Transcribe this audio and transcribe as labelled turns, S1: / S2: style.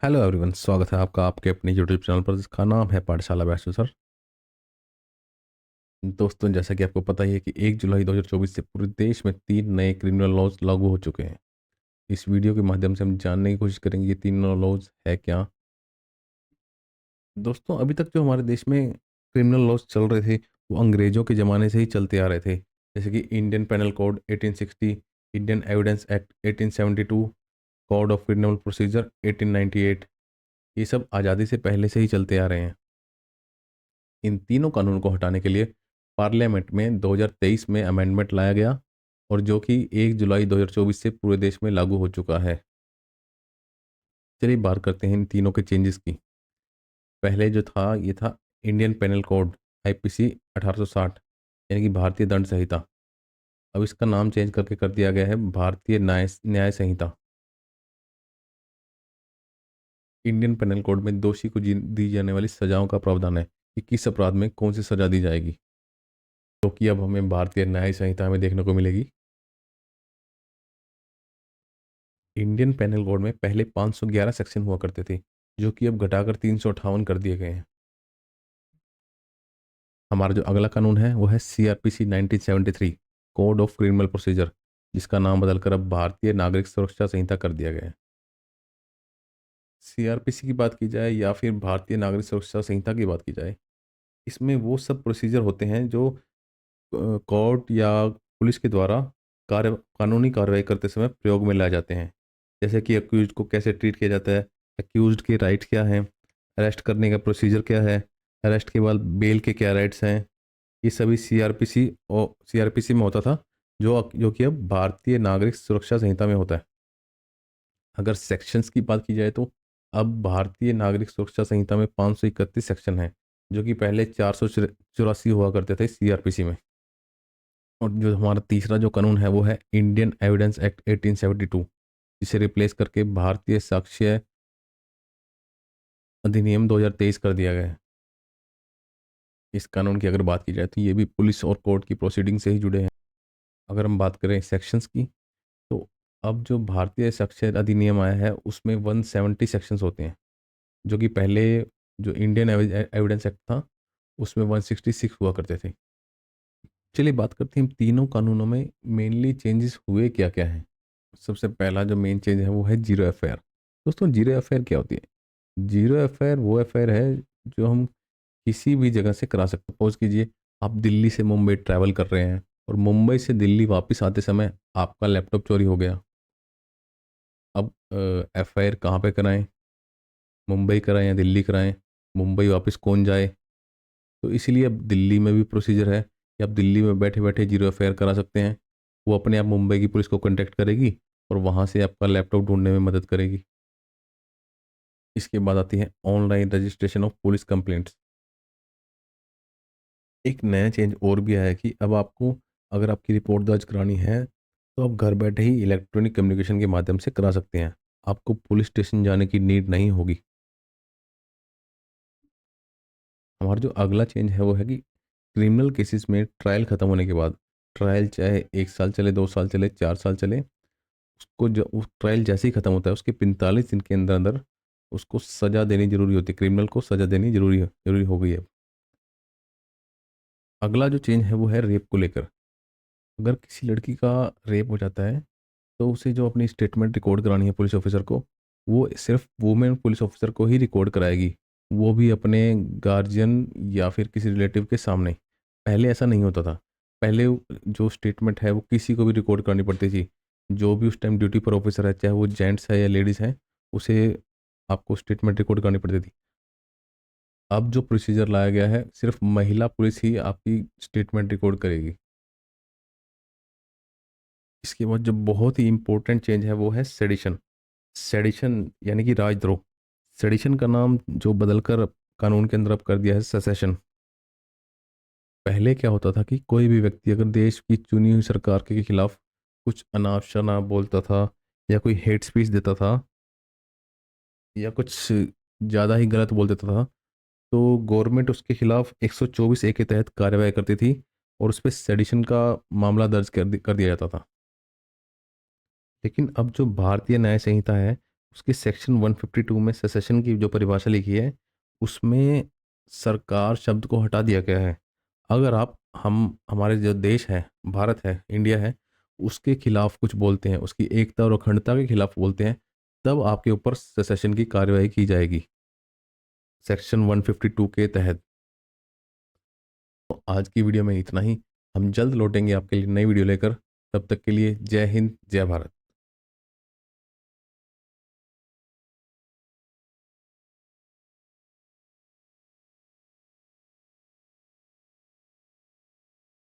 S1: Hello everyone, स्वागत है आपका आपके अपने यूट्यूब चैनल पर जिसका नाम है पाठशाला वैष्णव सर। दोस्तों, जैसा कि आपको पता ही है कि 1 जुलाई 2024 से पूरे देश में 3 नए क्रिमिनल लॉज लागू हो चुके हैं। इस वीडियो के माध्यम से हम जानने की कोशिश करेंगे ये तीनों लॉज है क्या। दोस्तों, अभी तक जो हमारे देश में क्रिमिनल लॉज चल रहे थे वो अंग्रेज़ों के ज़माने से ही चलते आ रहे थे, जैसे कि Indian penal code 1860, Indian evidence act 1872, code of criminal procedure 1898। ये सब आज़ादी से पहले से ही चलते आ रहे हैं। इन तीनों कानूनों को हटाने के लिए पार्लियामेंट में 2023 में अमेंडमेंट लाया गया और जो कि 1 जुलाई 2024 से पूरे देश में लागू हो चुका है। चलिए बात करते हैं इन तीनों के चेंजेस की। पहले जो था ये था इंडियन पेनल कोड आईपीसी 1860, यानी कि भारतीय दंड संहिता। अब इसका नाम चेंज करके कर दिया गया है भारतीय न्याय न्याय संहिता। इंडियन पेनल कोड में दोषी को दी जाने वाली सजाओं का प्रावधान है कि किस अपराध में कौन सी सजा दी जाएगी, जो कि अब हमें भारतीय न्याय संहिता में देखने को मिलेगी। इंडियन पेनल कोड में पहले 511 सेक्शन हुआ करते थे, जो कि अब घटाकर 358 कर दिए गए हैं। हमारा जो अगला कानून है वो है CrPC 1973, code of criminal procedure, जिसका नाम बदलकर अब भारतीय नागरिक सुरक्षा संहिता कर दिया गया है। सीआरपीसी की बात की जाए या फिर भारतीय नागरिक सुरक्षा संहिता की बात की जाए, इसमें वो सब प्रोसीजर होते हैं जो कोर्ट या पुलिस के द्वारा कानूनी कार्रवाई करते समय प्रयोग में लाए जाते हैं। जैसे कि अक्यूज को कैसे ट्रीट किया जाता है, अक्यूज के राइट क्या हैं, अरेस्ट करने का प्रोसीजर क्या है, अरेस्ट के बाद बेल के क्या राइट्स हैं। ये सभी सीआरपीसी में होता था, जो कि अब भारतीय नागरिक सुरक्षा संहिता में होता है। अगर सेक्शंस की बात की जाए तो अब भारतीय नागरिक सुरक्षा संहिता में 531 सेक्शन हैं, जो कि पहले 484 हुआ करते थे सीआरपीसी में। और जो हमारा तीसरा जो कानून है वो है इंडियन एविडेंस एक्ट 1872, जिसे रिप्लेस करके भारतीय साक्ष्य अधिनियम 2023 कर दिया गया है। इस कानून की अगर बात की जाए तो ये भी पुलिस और कोर्ट की प्रोसीडिंग से ही जुड़े हैं। अगर हम बात करें सेक्शंस की, तो अब जो भारतीय साक्ष्य अधिनियम आया है उसमें 170 सेक्शंस होते हैं, जो कि पहले जो इंडियन एविडेंस एक्ट था उसमें 166 हुआ करते थे। चलिए बात करते हैं तीनों कानूनों में मेनली चेंजेस हुए क्या क्या हैं। सबसे पहला जो मेन चेंज है वो है जीरो एफआईआर। दोस्तों, जीरो एफआईआर क्या होती है? जीरो एफआईआर वो एफआईआर है जो हम किसी भी जगह से करा सकते हैं। सपोज कीजिए आप दिल्ली से मुंबई ट्रैवल कर रहे हैं और मुंबई से दिल्ली वापस आते समय आपका लैपटॉप चोरी हो गया। अब एफआईआर कहाँ पे कराएं? मुंबई कराएं या दिल्ली कराएं? मुंबई वापस कौन जाए? तो इसीलिए अब दिल्ली में भी प्रोसीजर है कि आप दिल्ली में बैठे बैठे जीरो एफआईआर करा सकते हैं। वो अपने आप मुंबई की पुलिस को कांटेक्ट करेगी और वहाँ से आपका लैपटॉप ढूंढने में मदद करेगी। इसके बाद आती है online registration of police complaints. एक नया चेंज और भी आया है कि अब आपको अगर आपकी रिपोर्ट दर्ज करानी है तो आप घर बैठे ही इलेक्ट्रॉनिक कम्युनिकेशन के माध्यम से करा सकते हैं। आपको पुलिस स्टेशन जाने की नीड नहीं होगी। हमारा जो अगला चेंज है वो है कि क्रिमिनल केसेस में ट्रायल ख़त्म होने के बाद, ट्रायल चाहे 1 साल चले, 2 साल चले, 4 साल चले, उसको जो उस ट्रायल जैसे ही ख़त्म होता है उसके 45 दिन के अंदर अंदर उसको सज़ा देनी जरूरी होती है। क्रिमिनल को सज़ा देनी जरूरी हो गई है। अगला जो चेंज है वो है रेप को लेकर। अगर किसी लड़की का रेप हो जाता है तो उसे जो अपनी स्टेटमेंट रिकॉर्ड करानी है पुलिस ऑफिसर को, वो सिर्फ वुमेन पुलिस ऑफिसर को ही रिकॉर्ड कराएगी, वो भी अपने गार्जियन या फिर किसी रिलेटिव के सामने। पहले ऐसा नहीं होता था। पहले जो स्टेटमेंट है वो किसी को भी रिकॉर्ड करनी पड़ती थी। जो भी उस टाइम ड्यूटी पर ऑफिसर है, चाहे वो जेंट्स है या लेडीज़ है, उसे आपको स्टेटमेंट रिकॉर्ड करनी पड़ती थी। अब जो प्रोसीजर लाया गया है सिर्फ महिला पुलिस ही आपकी स्टेटमेंट रिकॉर्ड करेगी। इसके बाद जो बहुत ही इंपॉर्टेंट चेंज है वो है सेडिशन। सेडिशन यानी कि राजद्रोह। सेडिशन का नाम जो बदलकर कानून के अंदर अब कर दिया है सेसेशन। पहले क्या होता था कि कोई भी व्यक्ति अगर देश की चुनी हुई सरकार के खिलाफ कुछ अनाप शनाप बोलता था या कोई हेट स्पीच देता था या कुछ ज़्यादा ही गलत बोल देता था, तो गवर्नमेंट उसके खिलाफ 124 ए के तहत कार्रवाई करती थी और उस पर सेडिशन का मामला दर्ज कर दिया जाता था। लेकिन अब जो भारतीय न्याय संहिता है उसके सेक्शन 152 में सेसेशन की जो परिभाषा लिखी है उसमें सरकार शब्द को हटा दिया गया है। अगर आप हम हमारे जो देश है, भारत है, इंडिया है, उसके खिलाफ कुछ बोलते हैं, उसकी एकता और अखंडता के खिलाफ बोलते हैं, तब आपके ऊपर सेसेशन की कार्रवाई की जाएगी सेक्शन 152 के तहत। तो आज की वीडियो में इतना ही। हम जल्द लौटेंगे आपके लिए नई वीडियो लेकर। तब तक के लिए जय हिंद, जय भारत।